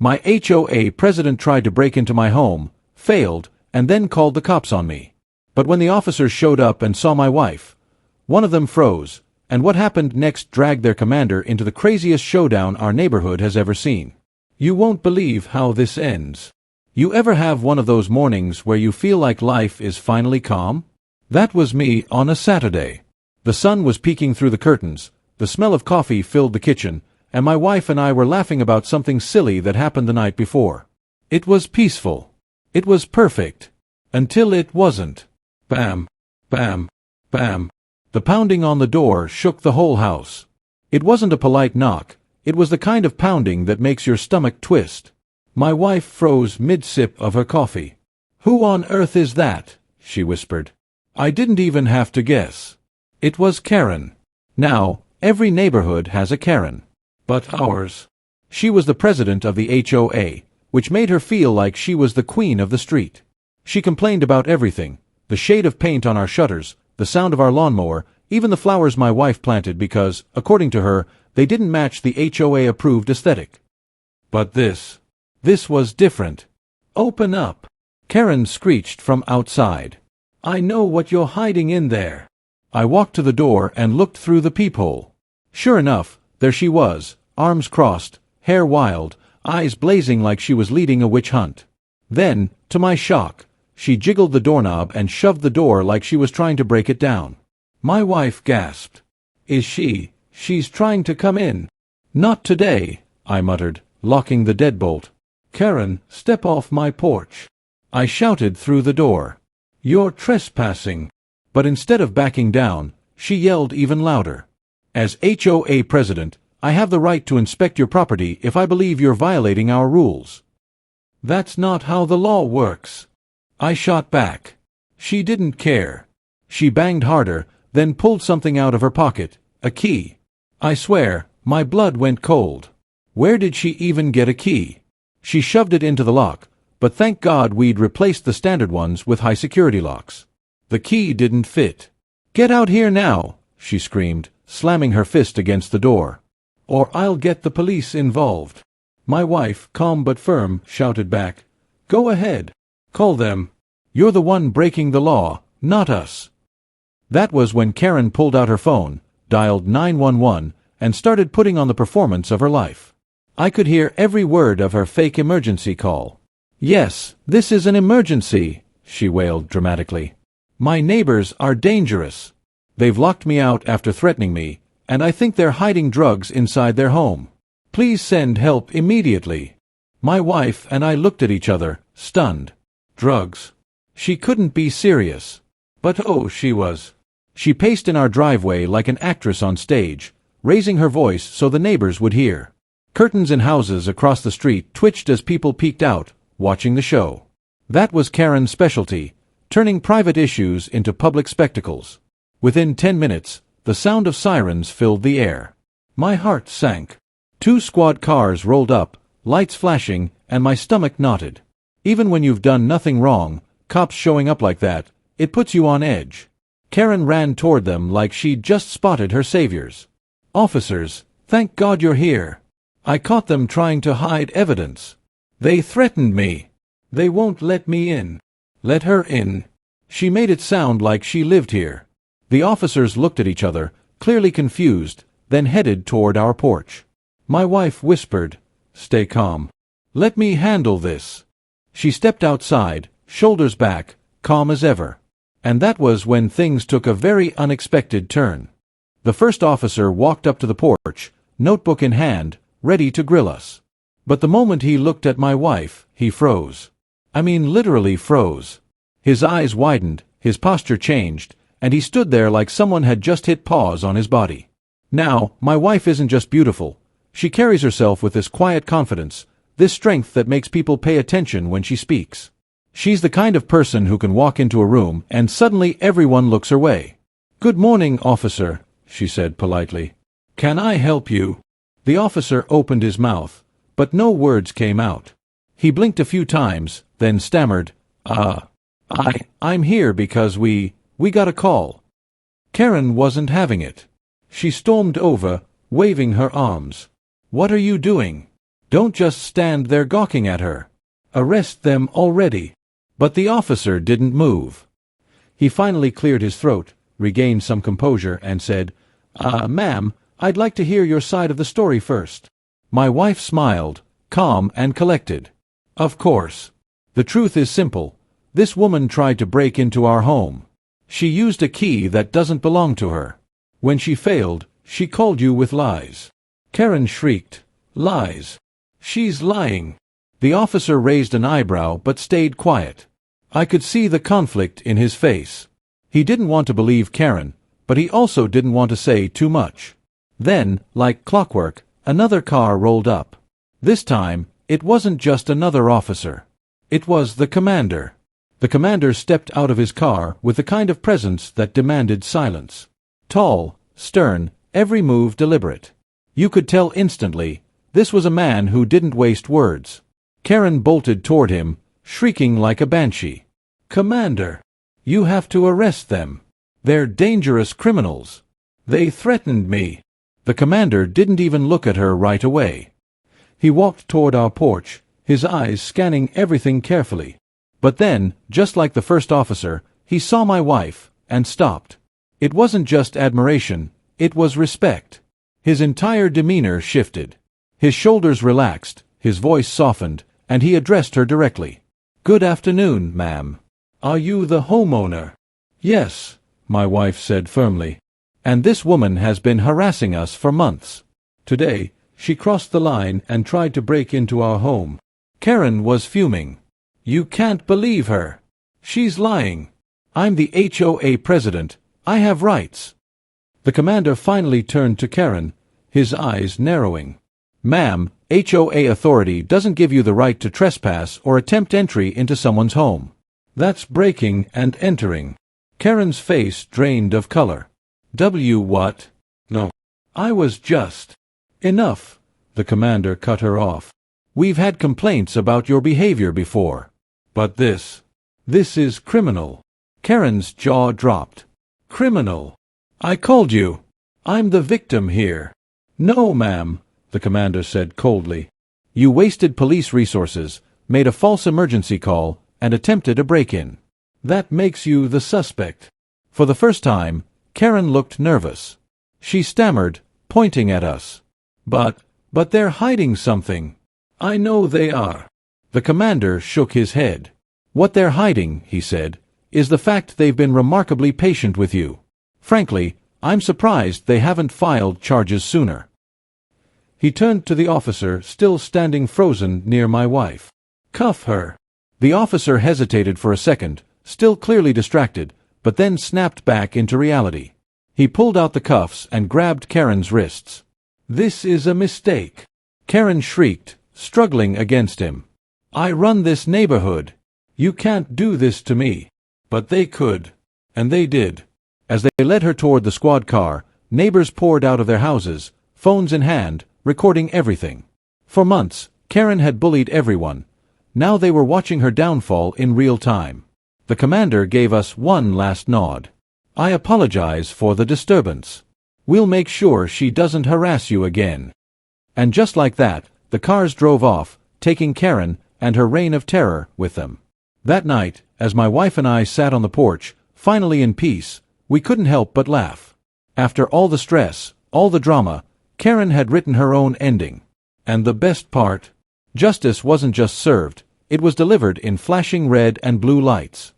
My HOA president tried to break into my home, failed, and then called the cops on me. But when the officers showed up and saw my wife, one of them froze, and what happened next dragged their commander into the craziest showdown our neighborhood has ever seen. You won't believe how this ends. You ever have one of those mornings where you feel like life is finally calm? That was me on a Saturday. The sun was peeking through the curtains, the smell of coffee filled the kitchen, and my wife and I were laughing about something silly that happened the night before. It was peaceful. It was perfect. Until it wasn't. Bam, bam, bam. The pounding on the door shook the whole house. It wasn't a polite knock, it was the kind of pounding that makes your stomach twist. My wife froze mid-sip of her coffee. "Who on earth is that?" she whispered. I didn't even have to guess. It was Karen. Now, every neighborhood has a Karen. But ours. She was the president of the HOA, which made her feel like she was the queen of the street. She complained about everything, the shade of paint on our shutters, the sound of our lawnmower, even the flowers my wife planted because, according to her, they didn't match the HOA-approved aesthetic. But this was different. "Open up!" Karen screeched from outside. "I know what you're hiding in there." I walked to the door and looked through the peephole. Sure enough, there she was, arms crossed, hair wild, eyes blazing like she was leading a witch hunt. Then, to my shock, she jiggled the doorknob and shoved the door like she was trying to break it down. My wife gasped. She's trying to come in." "Not today," I muttered, locking the deadbolt. "Karen, step off my porch," I shouted through the door. "You're trespassing." But instead of backing down, she yelled even louder. "As HOA president, I have the right to inspect your property if I believe you're violating our rules." "That's not how the law works," I shot back. She didn't care. She banged harder, then pulled something out of her pocket, a key. I swear, my blood went cold. Where did she even get a key? She shoved it into the lock, but thank God we'd replaced the standard ones with high-security locks. The key didn't fit. "Get out here now," she screamed, slamming her fist against the door. "Or I'll get the police involved." My wife, calm but firm, shouted back, "Go ahead. Call them. You're the one breaking the law, not us." That was when Karen pulled out her phone, dialed 911, and started putting on the performance of her life. I could hear every word of her fake emergency call. "Yes, this is an emergency," she wailed dramatically. "My neighbors are dangerous. They've locked me out after threatening me, and I think they're hiding drugs inside their home. Please send help immediately." My wife and I looked at each other, stunned. Drugs? She couldn't be serious. But oh, she was. She paced in our driveway like an actress on stage, raising her voice so the neighbors would hear. Curtains in houses across the street twitched as people peeked out, watching the show. That was Karen's specialty, turning private issues into public spectacles. Within 10 minutes, the sound of sirens filled the air. My heart sank. 2 squad cars rolled up, lights flashing, and my stomach knotted. Even when you've done nothing wrong, cops showing up like that, it puts you on edge. Karen ran toward them like she'd just spotted her saviors. "Officers, thank God you're here. I caught them trying to hide evidence. They threatened me. They won't let me in." "Let her in." She made it sound like she lived here. The officers looked at each other, clearly confused, then headed toward our porch. My wife whispered, "Stay calm. Let me handle this." She stepped outside, shoulders back, calm as ever. And that was when things took a very unexpected turn. The first officer walked up to the porch, notebook in hand, ready to grill us. But the moment he looked at my wife, he froze. I mean literally froze. His eyes widened, his posture changed, and he stood there like someone had just hit pause on his body. Now, my wife isn't just beautiful. She carries herself with this quiet confidence, this strength that makes people pay attention when she speaks. She's the kind of person who can walk into a room and suddenly everyone looks her way. "Good morning, officer," she said politely. "Can I help you?" The officer opened his mouth, but no words came out. He blinked a few times, then stammered, I'm here because we got a call." Karen wasn't having it. She stormed over, waving her arms. "What are you doing? Don't just stand there gawking at her. Arrest them already." But the officer didn't move. He finally cleared his throat, regained some composure, and said, "Ma'am, I'd like to hear your side of the story first." My wife smiled, calm and collected. "Of course. The truth is simple. This woman tried to break into our home. She used a key that doesn't belong to her. When she failed, she called you with lies." Karen shrieked, "Lies? She's lying." The officer raised an eyebrow but stayed quiet. I could see the conflict in his face. He didn't want to believe Karen, but he also didn't want to say too much. Then, like clockwork, another car rolled up. This time, it wasn't just another officer. It was the commander. The commander stepped out of his car with the kind of presence that demanded silence. Tall, stern, every move deliberate. You could tell instantly, this was a man who didn't waste words. Karen bolted toward him, shrieking like a banshee. "Commander, you have to arrest them. They're dangerous criminals. They threatened me." The commander didn't even look at her right away. He walked toward our porch, his eyes scanning everything carefully. But then, just like the first officer, he saw my wife, and stopped. It wasn't just admiration, it was respect. His entire demeanor shifted. His shoulders relaxed, his voice softened, and he addressed her directly. "Good afternoon, ma'am. Are you the homeowner?" "Yes," my wife said firmly. "And this woman has been harassing us for months. Today, she crossed the line and tried to break into our home." Karen was fuming. "You can't believe her. She's lying. I'm the HOA president. I have rights." The commander finally turned to Karen, his eyes narrowing. "Ma'am, HOA authority doesn't give you the right to trespass or attempt entry into someone's home. That's breaking and entering." Karen's face drained of color. What? No. I was just... Enough, the commander cut her off. "We've had complaints about your behavior before. But this is criminal." Karen's jaw dropped. "Criminal? I called you. I'm the victim here." "No, ma'am," the commander said coldly. "You wasted police resources, made a false emergency call, and attempted a break-in. That makes you the suspect." For the first time, Karen looked nervous. She stammered, pointing at us. But they're hiding something." "I know they are." The commander shook his head. "What they're hiding," he said, "is the fact they've been remarkably patient with you. Frankly, I'm surprised they haven't filed charges sooner." He turned to the officer still standing frozen near my wife. "Cuff her." The officer hesitated for a second, still clearly distracted, but then snapped back into reality. He pulled out the cuffs and grabbed Karen's wrists. "This is a mistake." Karen shrieked, struggling against him. "I run this neighborhood. You can't do this to me." But they could. And they did. As they led her toward the squad car, neighbors poured out of their houses, phones in hand, recording everything. For months, Karen had bullied everyone. Now they were watching her downfall in real time. The commander gave us one last nod. "I apologize for the disturbance. We'll make sure she doesn't harass you again." And just like that, the cars drove off, taking Karen and her reign of terror with them. That night, as my wife and I sat on the porch, finally in peace, we couldn't help but laugh. After all the stress, all the drama, Karen had written her own ending. And the best part? Justice wasn't just served, it was delivered in flashing red and blue lights.